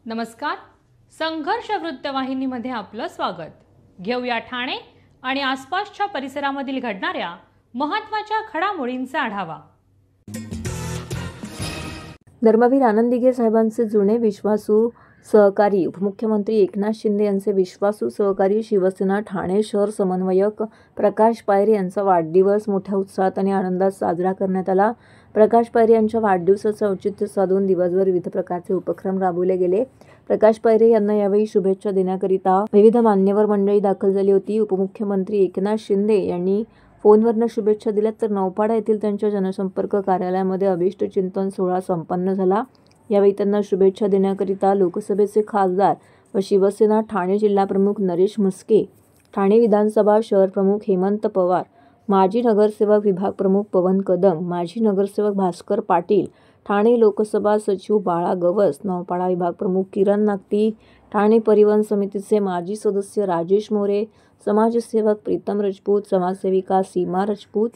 नमस्कार. संघर्ष वृत्तवाहिनीमध्ये आपलं स्वागत. घेऊया ठाणे आणि आसपासच्या परिसरामधील घडणाऱ्या महत्त्वाच्या घडामोडींचा आढावा. धर्मवीर आनंद दिघे साहेबांचे जुने विश्वासू सहकारी उपमुख्यमंत्री एकनाथ शिंदे यांचे विश्वासू सहकारी शिवसेना ठाणे शहर समन्वयक प्रकाश पायरे यांचा वाढदिवस मोठ्या उत्साहात आणि आनंदात साजरा करण्यात आला. प्रकाश पायरे यांच्या वाढदिवसाचे औचित्य साधून दिवसभर विविध प्रकारचे उपक्रम राबवले गेले. प्रकाश पायरे यांना यावेळी शुभेच्छा देण्याकरिता विविध मान्यवर मंडळी दाखल झाली होती. उपमुख्यमंत्री एकनाथ शिंदे यांनी फोनवरनं शुभेच्छा दिल्यात, तर नौपाडा येथील त्यांच्या जनसंपर्क कार्यालयामध्ये अभिष्ट चिंतन सोहळा संपन्न झाला. यावेळी त्यांना शुभेच्छा देण्याकरिता लोकसभेचे खासदार व शिवसेना ठाणे जिल्हाप्रमुख नरेश म्हस्के, ठाणे विधानसभा शहर प्रमुख हेमंत पवार, माजी नगरसेवक विभाग प्रमुख पवन कदम, माजी नगरसेवक भास्कर पाटील, ठाणे लोकसभा सचिव बाळा गवस, नौपाडा विभाग प्रमुख किरण नागटी, ठाणे परिवहन समितीचे माजी सदस्य राजेश मोरे, समाजसेवक प्रीतम राजपूत, समाजसेविका सीमा राजपूत,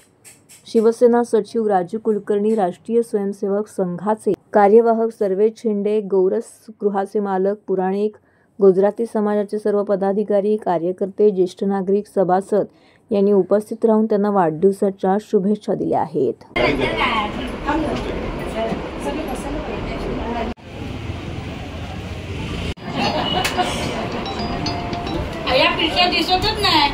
शिवसेना सचिव राजू कुलकर्णी, राष्ट्रीय स्वयंसेवक संघाचे कार्यवाहक सर्वेश शेंडे, गौरस गृहाचे मालक पुराणिक, गुजराती समाजाचे सर्व पदाधिकारी, कार्यकर्ते, ज्येष्ठ नागरिक, सभासद यांनी उपस्थित राहून त्यांना वाढदिवसाच्या शुभेच्छा दिल्या आहेत. दिसतच नाही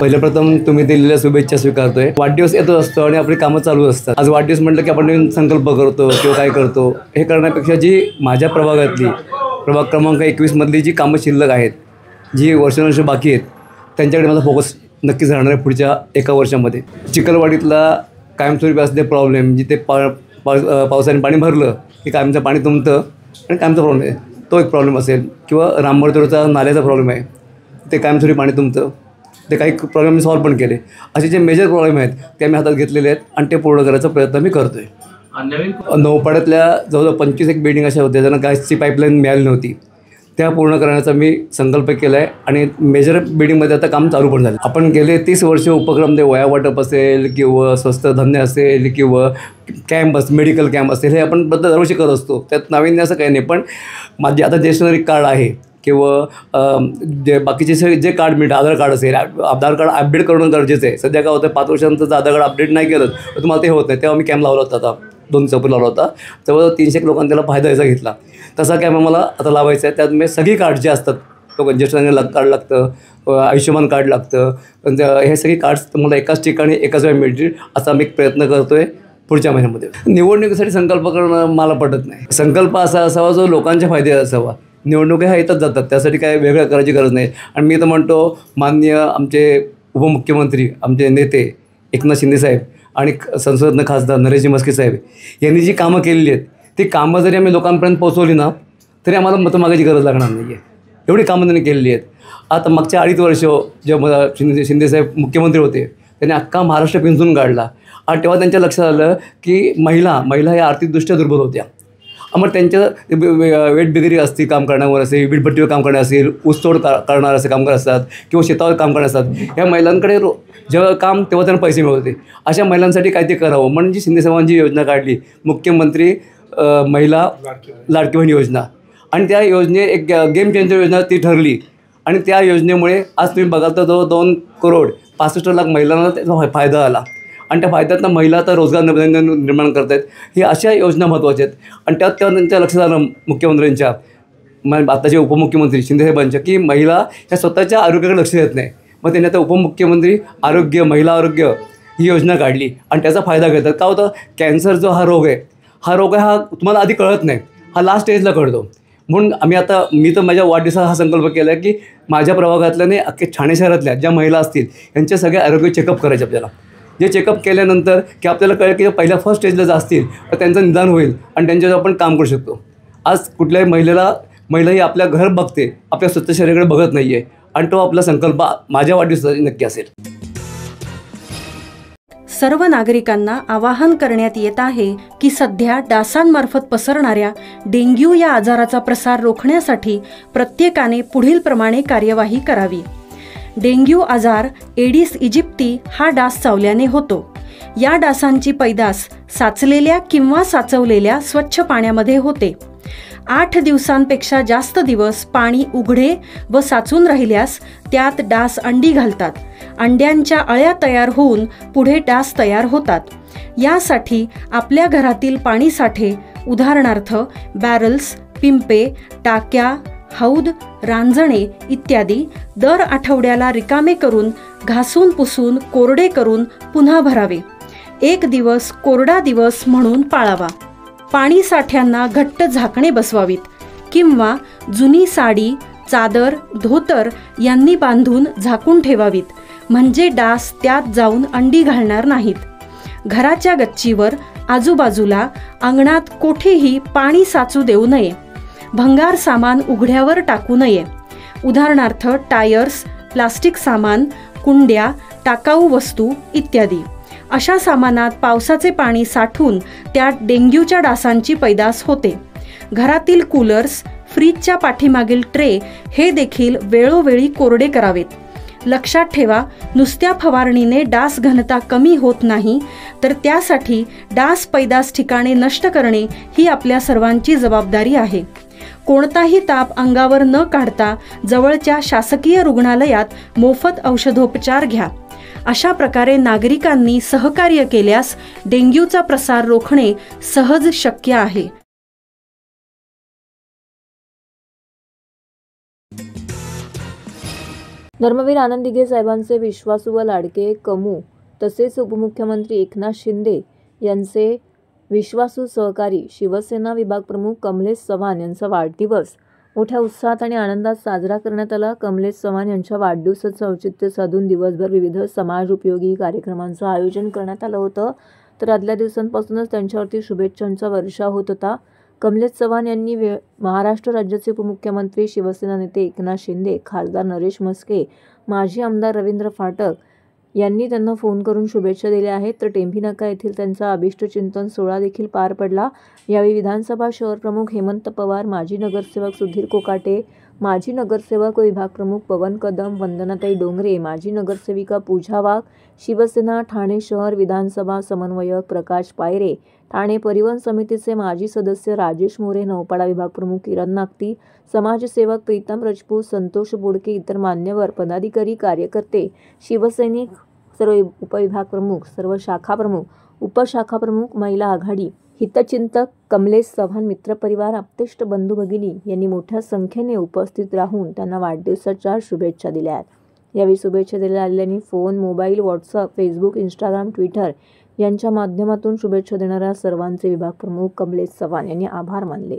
पहिल्या प्रथम तुम्ही दिलेल्या शुभेच्छा स्वीकारतोय. वाढदिवस येतो असतो आणि आपली कामं चालू असतात. आज वाढदिवस म्हटलं की आपण नवीन संकल्प करतो किंवा काय करतो, हे करण्यापेक्षा जी माझ्या प्रभागातली प्रभाग क्रमांक 21 मधली जी कामं शिल्लक आहेत, जी वर्षानुवर्ष बाकी आहेत, त्यांच्याकडे माझा फोकस नक्कीच राहणार आहे पुढच्या एका वर्षामध्ये. चिखलवाडीतला कायमस्वरूपी असलेले प्रॉब्लेम, जिथे पावसाने पाणी भरलं की कायमचं पाणी तुंबतं आणि कायमचा प्रॉब्लेम आहे, तो एक प्रॉब्लेम असेल, किंवा रामबडतोडचा नाल्याचा प्रॉब्लेम आहे, ते कायमस्वरूपी पाणी तुंबतं, ते काही प्रॉब्लेम मी सॉल्व्ह पण केले. असे जे मेजर प्रॉब्लेम आहेत ते आम्ही हातात घेतलेले आहेत आणि ते पूर्ण करायचा प्रयत्न मी करतो आहे. नौपाड्यातल्या जवळजवळ 25 बिल्डिंग अशा होत्या ज्यांना गॅसची पाईपलाईन मिळाली नव्हती, त्या पूर्ण करण्याचा मी संकल्प केला आहे आणि मेजर बिल्डिंगमध्ये आता काम चालू पण झालं. आपण गेले 30 वर्ष उपक्रम, ते वया वाटप असेल किंवा स्वस्त धान्य असेल किंवा कॅम्प मेडिकल कॅम्प असेल, हे आपण दरवर्षी करत असतो. त्यात नाविन्य असं काही नाही. पण माझे आता ज्येष्ठ नागरिक कार्ड आहे किंवा जे बाकीचे जे कार्ड मिळतं, आधार कार्ड असेल, आधार कार्ड अपडेट करणं गरजेचं आहे. सध्या काय होतं, 5 वर्षांचं जर आधार कार्ड अपडेट नाही केलं तर तुम्हाला ते होत नाही. तेव्हा मी कॅम्प लावला होता, आता 2 चौपट लावला होता, जवळजवळ 300 लोकांनी त्याला फायदा याचा घेतला. तसा कॅम्प मला आता लावायचा आहे. त्यात मी सगळी कार्ड जे असतात, लोकांना ज्येष्ठ नागरिक कार्ड लागतं, आयुष्यमान कार्ड लागतं, हे सगळी कार्ड्स तुम्हाला एकाच ठिकाणी एकाच वेळी मिळतील असा मी एक प्रयत्न करतो आहे पुढच्या महिन्यामध्ये. निवडणुकीसाठी संकल्प करणं मला पटत नाही. संकल्प असा असावा जो लोकांच्या फायदे असावा. निवडणुका ह्या येतच जातात, त्यासाठी काय वेगळं करायची गरज नाही. आणि मी तर म्हणतो, माननीय आमचे उपमुख्यमंत्री, आमचे नेते एकनाथ शिंदे साहेब आणि संसदनं खासदार नरेश म्हस्के साहेब यांनी जी कामं केलेली आहेत, ती कामं जरी आम्ही लोकांपर्यंत पोहोचवली ना, तरी आम्हाला मतं मागायची गरज लागणार नाही आहे. एवढी कामं त्यांनी केलेली आहेत. आता मागच्या 2.5 वर्ष जेव्हा शिंदे साहेब मुख्यमंत्री होते, त्यांनी अख्खा महाराष्ट्र पिंजून काढला आणि तेव्हा त्यांच्या लक्षात आलं की महिला ह्या आर्थिकदृष्ट्या दुर्बल होत्या. मग त्यांच्या वेठबिगरी असतील काम करण्यावर असेल, वीटभट्टीवर काम करणार असेल, ऊसतोड करणार असे कामगार असतात किंवा शेतावर काम करणार असतात, ह्या महिलांकडे जेव्हा काम तेव्हा त्यांना पैसे मिळत होते. अशा महिलांसाठी काय ते करावं म्हणून जी शिंदे साहेबांची योजना काढली, मुख्यमंत्री महिला लाडकी बहीण योजना, आणि त्या योजने एक गेम चेंजर योजना ती ठरली. आणि त्या योजनेमुळे आज तुम्ही बघाल तर जवळ 2,65,00,000 महिलांना त्याचा फायदा आला. आणि त्या फायद्यातनं महिला आता रोजगार निर्माण करत आहेत. ही अशा योजना महत्त्वाच्या आहेत. आणि त्यात तेव्हा त्यांच्या लक्षात आलं मुख्यमंत्र्यांच्या, आताचे उपमुख्यमंत्री शिंदेसाहेबांच्या, की महिला ह्या स्वतःच्या आरोग्याकडे लक्ष देत नाही. मग त्यांनी आता उपमुख्यमंत्री आरोग्य, महिला आरोग्य ही योजना काढली आणि त्याचा फायदा घेतात. का होतं, कॅन्सर जो हा रोग आहे हा तुम्हाला आधी कळत नाही, हा लास्ट स्टेजला कळतो. म्हणून मी तर माझ्या वाढदिवसाचा हा संकल्प केला आहे की माझ्या प्रभागातल्याने अख्खे ठाणे शहरातल्या ज्या महिला असतील यांचे सगळे आरोग्य चेकअप करायचे आपल्याला. जे चेकअप केल्यानंतर की आपल्याला कळेल की पहिल्या फर्स्ट स्टेजला जर असतील तर त्यांचं निदान होईल आणि त्यांच्यावर आपण काम करू शकतो. आज कुठल्याही महिला ही आपल्या घर बघते, आपल्या स्वतः शरीराकडे बघत नाही आहे आणि तो आपला संकल्प माझ्या वाढदिवसाचा नक्की असेल. सर्व नागरिकांना आवाहन करण्यात येत आहे की सध्या डासांमार्फत पसरणाऱ्या डेंग्यू या आजाराचा प्रसार रोखण्यासाठी प्रत्येकाने पुढील प्रमाणे कार्यवाही करावी. डेंग्यू आजार एडिस इजिप्ती हा डास चावल्याने होतो. या डासांची पैदास साचलेल्या किंवा साचवलेल्या स्वच्छ पाण्यामध्ये होते. 8 दिवसांपेक्षा जास्त दिवस पाणी उघडे व साचून राहिल्यास त्यात डास अंडी घालतात. अंड्यांच्या अळ्या तयार होऊन पुढे डास तयार होतात. यासाठी आपल्या घरातील पाणीसाठे उदाहरणार्थ बॅरल्स, पिंपे, टाक्या, हौद, रांजणे इत्यादी दर आठवड्याला रिकामे करून घासून पुसून कोरडे करून पुन्हा भरावे. 1 दिवस कोरडा दिवस म्हणून पाळावा. पाणी साठ्यांना घट्ट झाकणे बसवावीत किंवा जुनी साडी, चादर, धोतर यांनी बांधून झाकून ठेवावीत, म्हणजे डास त्यात जाऊन अंडी घालणार नाहीत. घराच्या गच्चीवर, आजूबाजूला, अंगणात कोठेही पाणी साचू देऊ नये. भंगार सामान उघड्यावर टाकू नये. उदाहरणार्थ टायर्स, प्लास्टिक सामान, कुंड्या, टाकाऊ वस्तू इत्यादी. अशा सामानात पावसाचे पाणी साठून त्यात डेंग्यूच्या डासांची पैदास होते. घरातील कूलर्स, फ्रीजच्या पाठीमागील ट्रे हे देखील वेळोवेळी कोरडे करावेत. लक्षात ठेवा, नुसत्या फवारणीने डास घनता कमी होत नाही, तर त्यासाठी डास पैदास ठिकाणे नष्ट करणे ही आपल्या सर्वांची जबाबदारी आहे. कोणताही ताप अंगावर न काढता जवळच्या शासकीय रुग्णालयात मोफत औषधोपचार घ्या. अशा प्रकारे नागरिकांनी सहकार्य केल्यास डेंग्यूचा प्रसार रोखणे सहज शक्य आहे. धर्मवीर आनंद दिघे साहेबांचे विश्वासू व लाडके कमू तसेच उपमुख्यमंत्री एकनाथ शिंदे यांचे विश्वासू सहकारी शिवसेना विभाग प्रमुख कमलेश चव्हाण यांचा वाढदिवस मोठ्या उत्साहात आणि आनंदात साजरा करण्यात आला. कमलेश चव्हाण यांच्या वाढदिवसाचं औचित्य साधून दिवसभर विविध समाज उपयोगी कार्यक्रमांचं आयोजन करण्यात आलं होतं. तर आदल्या दिवसांपासूनच त्यांच्यावरती शुभेच्छांचा वर्षाव होत होता. कमलेश चव्हाण यांनी महाराष्ट्र राज्याचे उपमुख्यमंत्री शिवसेना नेते एकनाथ शिंदे, खासदार नरेश म्हस्के, माजी आमदार रवींद्र फाटक यांनी त्यांना फोन करून शुभेच्छा दिल्या आहेत. तर टेंभी नाका येथील त्यांचा अभिष्टचिंतन सोहळा देखील पार पडला. यावेळी विधानसभा शहर प्रमुख हेमंत पवार, माजी नगरसेवक सुधीर कोकाटे, माजी नगरसेवक व विभाग प्रमुख पवन कदम, वंदनाताई डोंगरे, माजी नगरसेविका पूजा वाघ, शिवसेना ठाणे शहर विधानसभा समन्वयक प्रकाश पायरे, ठाणे परिवहन समितीचे माजी सदस्य राजेश मोरे, नौपाडा विभाग प्रमुख किरण नागती, समाजसेवक प्रीतम राजपूत, संतोष बोडके, इतर मान्यवर पदाधिकारी, कार्यकर्ते, शिवसैनिक, सर्व उपविभाग प्रमुख, सर्व शाखा प्रमुख, उपशाखा प्रमुख, महिला आघाडी, हितचिंतक, कमलेश चव्हाण मित्रपरिवार, आप्तेष्ट बंधू भगिनी यांनी मोठ्या संख्येने उपस्थित राहून त्यांना वाढदिवसाच्या शुभेच्छा दिल्या आहेत. यावेळी शुभेच्छा दिल्या आलेल्यांनी phone, mobile, WhatsApp, Facebook, Instagram, Twitter यांच्या माध्यमातून शुभेच्छा देणाऱ्या सर्वांचे विभाग प्रमुख कमलेश चव्हाण यांनी आभार मानले.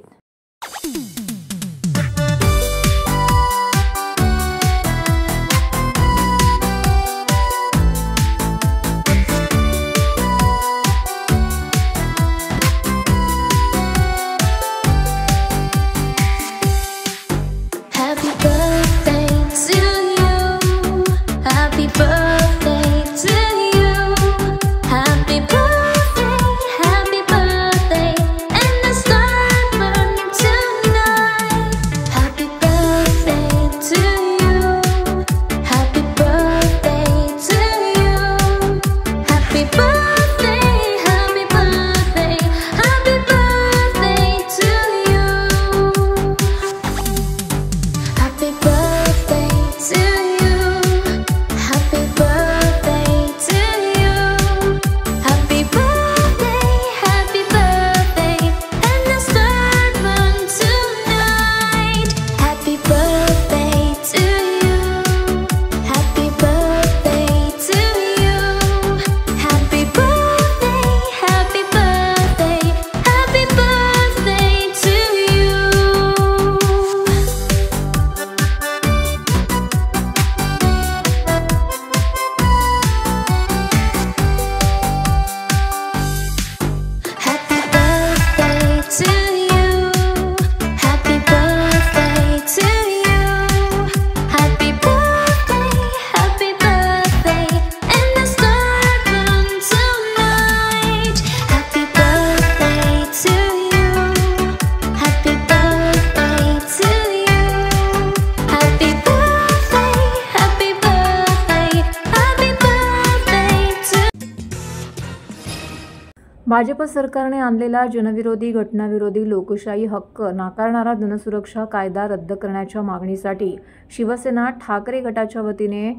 भाजप सरकारने आणलेला जनविरोधी, घटनाविरोधी, लोकशाही हक्क नाकारणारा जनसुरक्षा कायदा रद्द करण्याच्या मागणीसाठी शिवसेना ठाकरे गटाच्या वतीने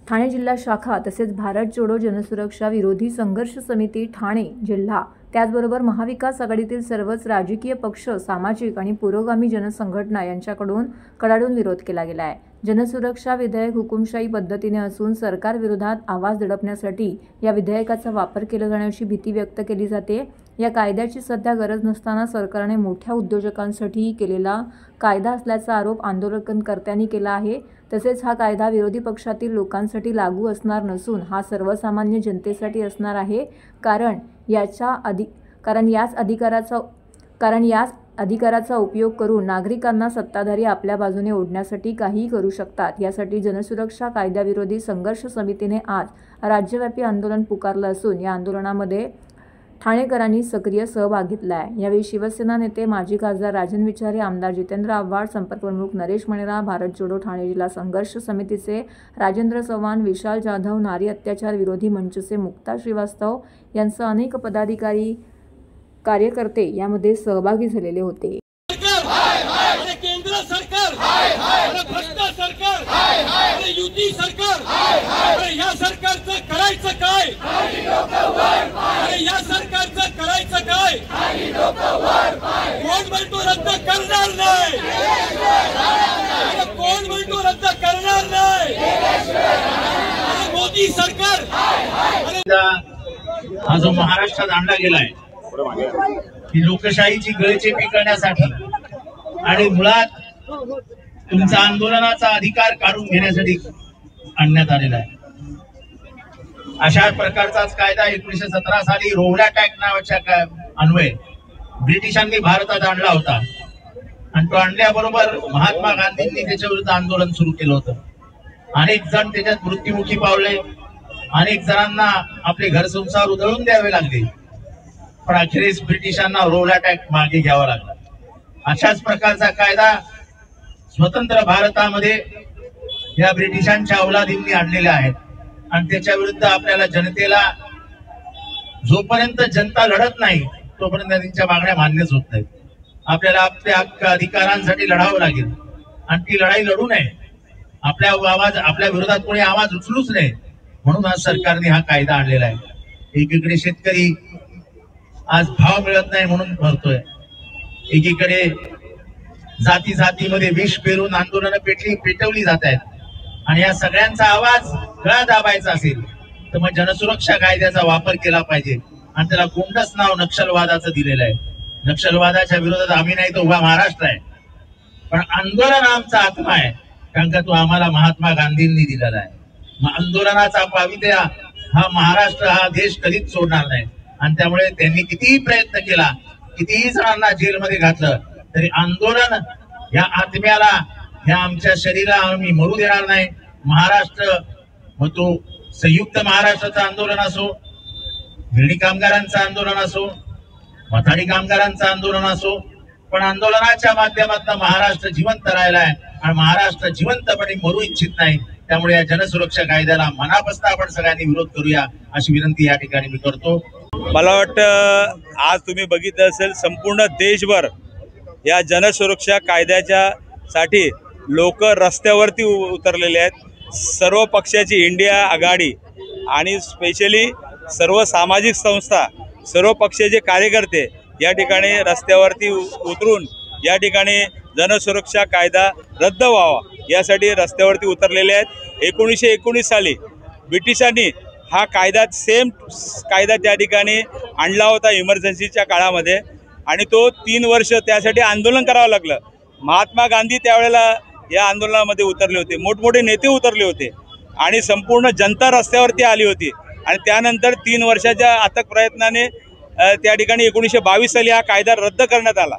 ठाणे जिल्हा शाखा तसेच भारत जोडो जनसुरक्षा विरोधी संघर्ष समिती ठाणे जिल्हा, त्याचबरोबर महाविकास आघाडीतील सर्वच राजकीय पक्ष, सामाजिक आणि पुरोगामी जनसंघटना यांच्याकडून कडाडून विरोध केला गेला आहे। जनसुरक्षा विधेयक हुकुमशाही पद्धतीने असून सरकार विरोधात आवाज दडपण्यासाठी या विधेयकाचा वापर केला जाण्याची भीती व्यक्त केली जाते। या कायद्याची सध्या गरज नसताना सरकारने मोठ्या उद्योजकांसाठी केलेला कायदा असल्याचा आरोप आंदोलनकर्त्यांनी केला आहे। तसेच हा कायदा विरोधी पक्षातील लोकांसाठी लागू असणार नसून हा सर्वसामान्य जनतेसाठी असणार आहे, कारण याच अधिकाराचा उपयोग करून नागरिकांना सत्ताधारी आपल्या बाजूने ओढण्यासाठी काहीही करू शकतात। यासाठी जनसुरक्षा कायद्याविरोधी संघर्ष समितीने आज राज्यव्यापी आंदोलन पुकारलं असून या आंदोलनामध्ये ठाणेकरांनी सक्रिय सहभाग घेतला आहे। यावेळी शिवसेना नेते माजी खासदार राजन विचारे, आमदार जितेंद्र आव्हाड, संपर्क प्रमुख नरेश मणेरा, भारत जोडो ठाणे जिल्हा संघर्ष समितीचे राजेंद्र चव्हाण, विशाल जाधव, नारी अत्याचार विरोधी मंचचे मुक्ता श्रीवास्तव यांसह अनेक पदाधिकारी, कार्यकर्ते यामध्ये सहभागी झालेले होते। केंद्र सरकार, भ्रष्ट सरकार, युती सरकार, या सरकारचं करायचं काय? या सरकारचं करायचं काय? कोण म्हणतो रद्द करणार नाही? कोण म्हणतो रद्द करणार नाही? मोदी सरकार हा जो महाराष्ट्रात आणला गेलाय की लोकशाहीची गळचेपी करण्यासाठी आणि मुळात तुमचा आंदोलनाचा अधिकार काढून घेण्यासाठी आणण्यात आलेला आहे। अशा प्रकारचाच कायदा 1917 साली रोहलॅट ऍक्ट नावाच्या अन्वये ब्रिटिशांनी भारतात आणला होता आणि तो आणल्याबरोबर महात्मा गांधींनी त्याच्या विरुद्ध आंदोलन सुरू केलं होतं। अनेक जण त्याच्यात मृत्युमुखी पावले, अनेक जणांना आपले घर संसार उधळून द्यावे लागले, पण अखेरीस ब्रिटिशांना रोहलॅट ऍक्ट मागे घ्यावा लागला। अशाच प्रकारचा कायदा स्वतंत्र भारतामध्ये या ब्रिटिशांच्या अवलादींनी आणलेल्या आहेत आणि त्याच्या विरुद्ध आपल्याला जनतेला जोपर्यंत जनता लढत नाही तोपर्यंत त्यांच्या मागण्या मान्यच होत नाहीत। आपल्याला आपल्या हक्क अधिकारांसाठी लढावं लागेल आणि ती लढाई लढू नये, आपल्या विरोधात कोणी आवाज उचलूच नये, म्हणून आज सरकारने हा कायदा आणलेला आहे। एकीकडे शेतकरी आज भाव मिळत नाही म्हणून मरतोय, एकीकडे जाती जातीमध्ये विष पेरून आंदोलनं पेटवली जात आहेत आणि या सगळ्यांचा आवाज गळा दाबायचा असेल तर मग जनसुरक्षा कायद्याचा वापर केला पाहिजे आणि त्याला गोंडस नाव नक्षलवादाचं दिलेलं आहे। नक्षलवादाच्या विरोधात आम्ही नाही तर उभा महाराष्ट्र आहे, पण आंदोलन आमचा आत्मा आहे, कारण का तो आम्हाला महात्मा गांधींनी दिलेला आहे। मग आंदोलनाचा पावित्र्य हा महाराष्ट्र, हा देश कधीच सोडणार नाही आणि त्यामुळे त्यांनी कितीही प्रयत्न केला, कितीही जणांना जेलमध्ये घातलं तरी आंदोलन या आत्म्याला, या आमच्या शरीराला आम्ही मरू देणार नाही। महाराष्ट्र, मग तो संयुक्त महाराष्ट्राचं आंदोलन असो, गिरणी कामगारांचं आंदोलन असो, मथाडी कामगारांचं आंदोलन असो, पण आंदोलनाच्या माध्यमातून महाराष्ट्र जिवंत राहिला आहे आणि महाराष्ट्र जिवंतपणे मरू इच्छित नाही। त्यामुळे या जनसुरक्षा कायद्याला मनापासून आपण सगळ्यांनी विरोध करूया अशी विनंती या ठिकाणी मी करतो। मला वाटतं आज तुम्ही बघितलं असेल संपूर्ण देशभर या जनसुरक्षा कायद्याच्या साठी लोक रस्त्यावरती उतरलेले आहेत। सर्व पक्षाची इंडिया आघाडी आणि स्पेशली सर्व सामाजिक संस्था, सर्व पक्षाचे कार्यकर्ते या ठिकाणी रस्त्यावरती उतरून या ठिकाणी जनसुरक्षा कायदा रद्द व्हावा यासाठी रस्त्यावरती उतरलेले आहेत। 1919 साली ब्रिटिशांनी हा कायदा सेम कायदा त्या ठिकाणी आणला होता इमर्जन्सीच्या काळामध्ये आणि तो 3 वर्ष त्यासाठी आंदोलन करावं लागलं। महात्मा गांधी त्यावेळेला या आंदोलनामध्ये उतरले होते, मोठमोठे नेते उतरले होते आणि संपूर्ण जनता रस्त्यावरती आली होती आणि त्यानंतर 3 वर्षाच्या अथक प्रयत्नाने त्या ठिकाणी 1922 साली हा कायदा रद्द करण्यात आला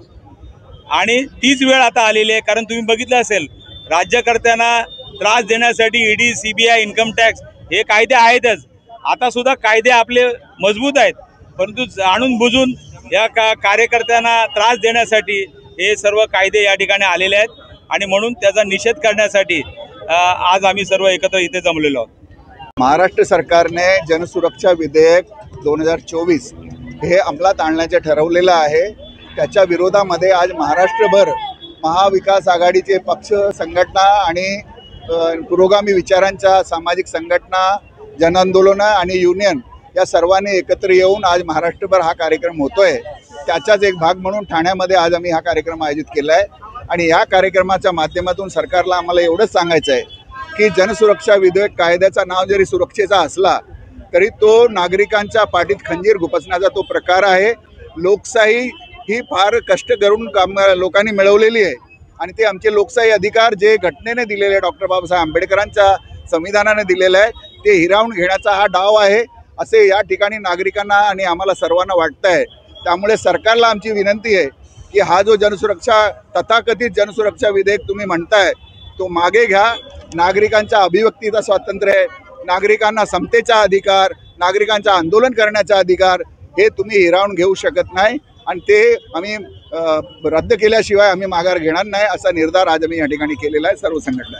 आणि तीच वेळ आता आलेली आहे। कारण तुम्ही बघितलं असेल राज्यकर्त्यांना त्रास देण्यासाठी ईडी, सीबीआय, इन्कम टॅक्स हे कायदे आहेतच, आता सुद्धा कायदे आपले मजबूत आहेत, परंतु जाणून बुजून या कार्यकर्त्यांना त्रास देण्यासाठी हे सर्व कायदे या ठिकाणी आलेले आहेत आणि म्हणून त्याचा निषेध करण्यासाठी आज आम्ही सर्व एकत्र इथे जमलेलो आहोत। महाराष्ट्र सरकारने जनसुरक्षा विधेयक 2024 हे अंमलात आणण्याचे ठरवलेलं आहे. त्याच्या विरोधामध्ये आज महाराष्ट्रभर महाविकास आघाडीचे पक्ष, संघटना आणि पुरोगामी विचारांच्या सामाजिक संघटना, जनआंदोलनं आणि युनियन या सर्वांनी एकत्र येऊन आज महाराष्ट्रभर हा कार्यक्रम होतोय. त्याचाच एक भाग म्हणून ठाण्यामध्ये आज आम्ही हा कार्यक्रम आयोजित केला आहे. आणि या कार्यक्रमाच्या माध्यमातून सरकारला आम्हाला एवढंच सांगायचं आहे की जनसुरक्षा विधेयक कायद्याचं नाव जरी सुरक्षेचा असला तरी तो नागरिकांच्या पाठीत खंजीर खुपसण्याचा तो प्रकार आहे. लोकशाही ही फार कष्ट करून लोकांनी मिळवलेली आहे आणि ते आमचे लोकशाही अधिकार जे घटनेने दिलेले, डॉक्टर बाबासाहेब आंबेडकरांच्या संविधानाने दिलेलं आहे, ते हिरावून घेण्याचा हा डाव आहे असे या ठिकाणी नागरिकांना आणि आम्हाला सर्वांना वाटतं आहे. त्यामुळे सरकारला आमची विनंती आहे की हा जो तथाकथित जनसुरक्षा विधेयक तुम्ही म्हणताय तो मागे घ्या. नागरिकांच्या अभिव्यक्तीचा स्वातंत्र्य आहे, नागरिकांना समतेचा अधिकार, नागरिकांचा आंदोलन करण्याचा अधिकार हे तुम्ही हिरावून घेऊ शकत नाही आणि ते आम्ही रद्द केल्याशिवाय आम्ही माघार घेणार नाही असा निर्धार आज आम्ही या ठिकाणी केलेला आहे सर्व संघटना.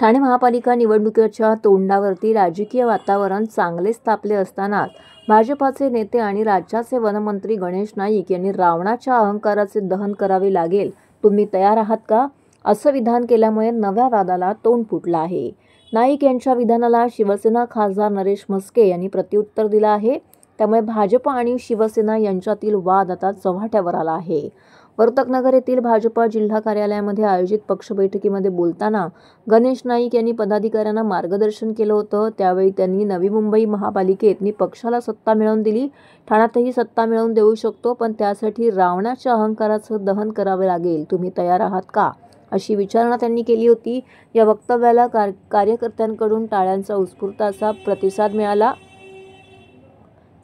ठाणे महापालिका निवडणुकीच्या तोंडावरती राजकीय वातावरण चांगलेच तापले असतानाच भाजपाचे नेते आणि राज्याचे वनमंत्री गणेश नाईक यांनी रावणाच्या अहंकाराचे दहन करावे लागेल, तुम्ही तयार आहात का, असं विधान केल्यामुळे नव्या वादाला तोंड फुटलं आहे. नाईक यांच्या विधानाला शिवसेना खासदार नरेश म्हस्के यांनी प्रत्युत्तर दिलं आहे. त्यामुळे भाजप आणि शिवसेना यांच्यातील वाद आता चव्हाट्यावर आला आहे. वर्तकनगर येथील भाजपा जिल्हा कार्यालयामध्ये आयोजित पक्ष बैठकीमध्ये बोलताना गणेश नाईक यांनी पदाधिकाऱ्यांना मार्गदर्शन केलं होतं. त्यावेळी त्यांनी नवी मुंबई महापालिकेत पक्षाला सत्ता मिळवून दिली, ठाण्यातही सत्ता मिळवून देऊ शकतो, पण त्यासाठी रावणाच्या अहंकाराचं दहन करावे लागेल, तुम्ही तयार आहात का, अशी विचारणा त्यांनी केली होती. या वक्तव्याला कार्यकर्त्यांकडून टाळ्यांचा उत्स्फूर्त असा प्रतिसाद मिळाला.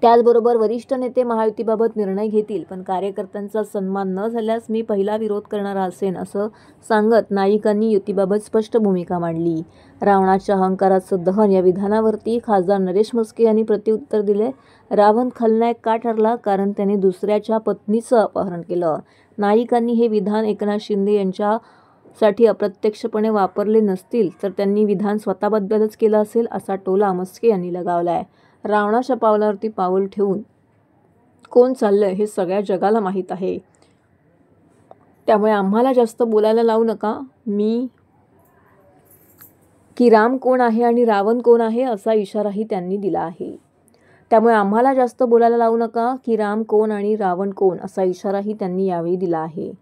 त्याचबरोबर वरिष्ठ नेते महायुतीबाबत निर्णय घेतील, पण कार्यकर्त्यांचा सन्मान न झाल्यास मी पहिला विरोध करणारा असेन, असं सांगत नाईकांनी युतीबाबत स्पष्ट भूमिका मांडली. रावणाच्या अहंकाराचं दहन या विधानावरती खासदार नरेश म्हस्के यांनी प्रत्युत्तर दिले. रावण खलनायक का ठरला, कारण त्याने दुसऱ्याच्या पत्नीचं अपहरण केलं. नाईकांनी हे विधान एकनाथ शिंदे यांच्यासाठी अप्रत्यक्षपणे वापरले नसतील तर त्यांनी विधान स्वतःबद्दलच केलं असेल, असा टोला म्हस्के यांनी लगावलाय. रावणाच्या पावलावरती पाऊल ठेवून कोण चाललंय हे सगळ्या जगाला माहीत आहे. त्यामुळे आम्हाला जास्त बोलायला लावू नका, की राम कोण आहे आणि रावण कोण आहे असा इशाराही त्यांनी दिला आहे. त्यामुळे आम्हाला जास्त बोलायला लावू नका, की राम कोण आणि रावण कोण असा इशाराही त्यांनी यावेळी दिला आहे.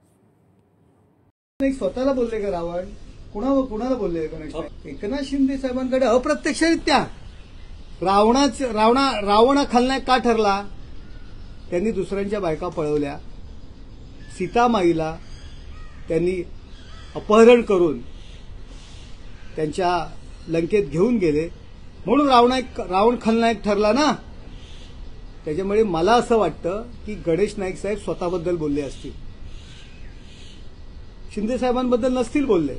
स्वतःला बोलले का रावण? कुणाला बोलले गणेश? एकनाथ शिंदे साहेबांकडे अप्रत्यक्षरित्या रावण खलनायक का ठरला? त्यांनी दुसऱ्यांच्या बायका पळवल्या, सीतामाईला त्यांनी अपहरण करून त्यांच्या लंकेत घेऊन गेले, म्हणून रावण खलनायक ठरला ना. त्याच्यामुळे मला असं वाटतं की गणेश नाईक साहेब स्वतःबद्दल बोलले असतील, शिंदे साहेबांबद्दल नसतील बोलले.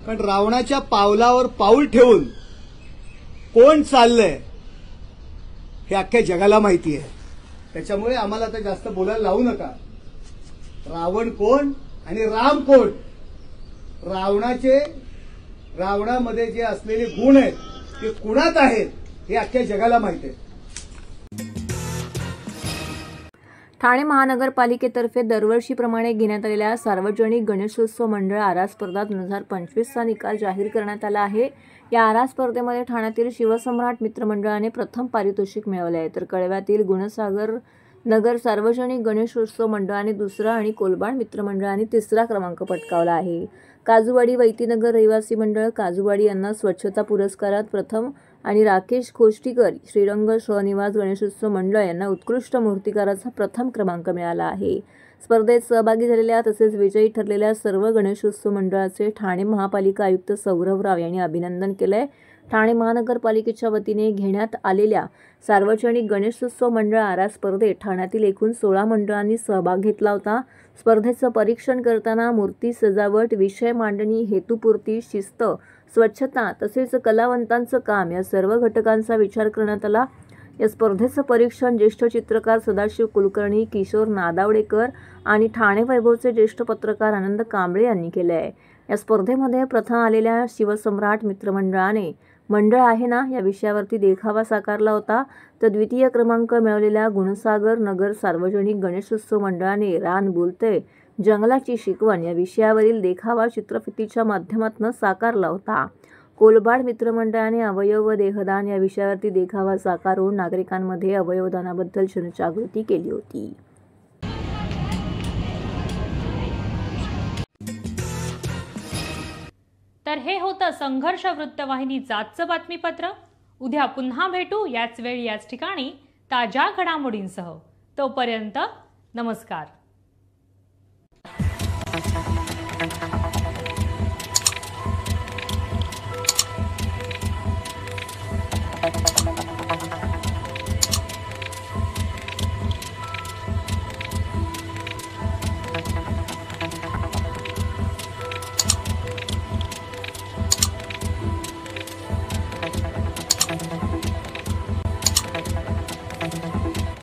कारण रावणाच्या पावलावर पाऊल ठेवून कोण चाललंय हे अख्ख्या जगाला माहिती आहे. त्याच्यामुळे आम्हाला आता जास्त बोलायला लावू नका. रावण कोण आणि राम कोण, रावणामध्ये जे असलेले गुण आहेत ते कुणात आहेत हे अख्ख्या जगाला माहिती आहे. ठाणे महानगरपालिकेतर्फे दरवर्षीप्रमाणे घेण्यात आलेल्या सार्वजनिक गणेशोत्सव मंडळ आरा स्पर्धा 2025चा निकाल जाहीर करण्यात आला आहे. या आरा स्पर्धेमध्ये ठाण्यातील शिवसम्राट मित्रमंडळाने प्रथम पारितोषिक मिळवले आहे, तर कळव्यातील गुणसागर नगर सार्वजनिक गणेशोत्सव मंडळाने दुसरा आणि कोलबाड मित्रमंडळाने तिसरा क्रमांक पटकावला आहे. काजूवाडी वैतीनगर रहिवासी मंडळ काजूवाडी यांना स्वच्छता पुरस्कारात प्रथम आणि राकेश खोष्टीकर श्रीरंग श्रनिवास गणेशोत्सव मंडळ यांना उत्कृष्ट मूर्तिकाराचा प्रथम क्रमांक मिळाला आहे. स्पर्धेत सहभागी झालेल्या तसेच विजयी ठरलेल्या सर्व गणेशोत्सव मंडळाचे ठाणे महापालिका आयुक्त सौरभ राव यांनी अभिनंदन केलंय. ठाणे महानगरपालिकेच्या वतीने घेण्यात आलेल्या सार्वजनिक गणेशोत्सव मंडळ आरा स्पर्धेत ठाण्यातील एकूण 16 मंडळांनी सहभाग घेतला होता. स्पर्धेचं परीक्षण करताना मूर्ती सजावट, विषय मांडणी, हेतुपूर्ती, शिस्त, स्वच्छता तसेच कलावंतांचं काम या सर्व घटकांचा विचार करण्यात आला. या स्पर्धेचं परीक्षण ज्येष्ठ चित्रकार सदाशिव कुलकर्णी, किशोर नादावडेकर आणि ठाणे वैभवचे ज्येष्ठ पत्रकार आनंद कांबळे यांनी केले आहे. या स्पर्धेमध्ये प्रथम आलेल्या शिवसम्राट मित्रमंडळाने मंडळ आहे ना या विषयावरती देखावा साकारला होता. तर द्वितीय क्रमांक मिळवलेल्या गुणसागर नगर सार्वजनिक गणेशोत्सव मंडळाने रान बोलते जंगलाची शिकवण या विषयावरील देखावा चित्रफितीच्या माध्यमातून साकारला होता. कोलबाड मित्रमंडळाने अवयव व देहदान या विषयावरती देखावा साकारून नागरिकांमध्ये अवयवदानाबद्दल जनजागृती केली होती. तर हे होतं संघर्ष वृत्तवाहिनीचं आजचं बातमीपत्र. उद्या पुन्हा भेटू याच वेळी याच ठिकाणी ताज्या घडामोडींसह. तोपर्यंत नमस्कार.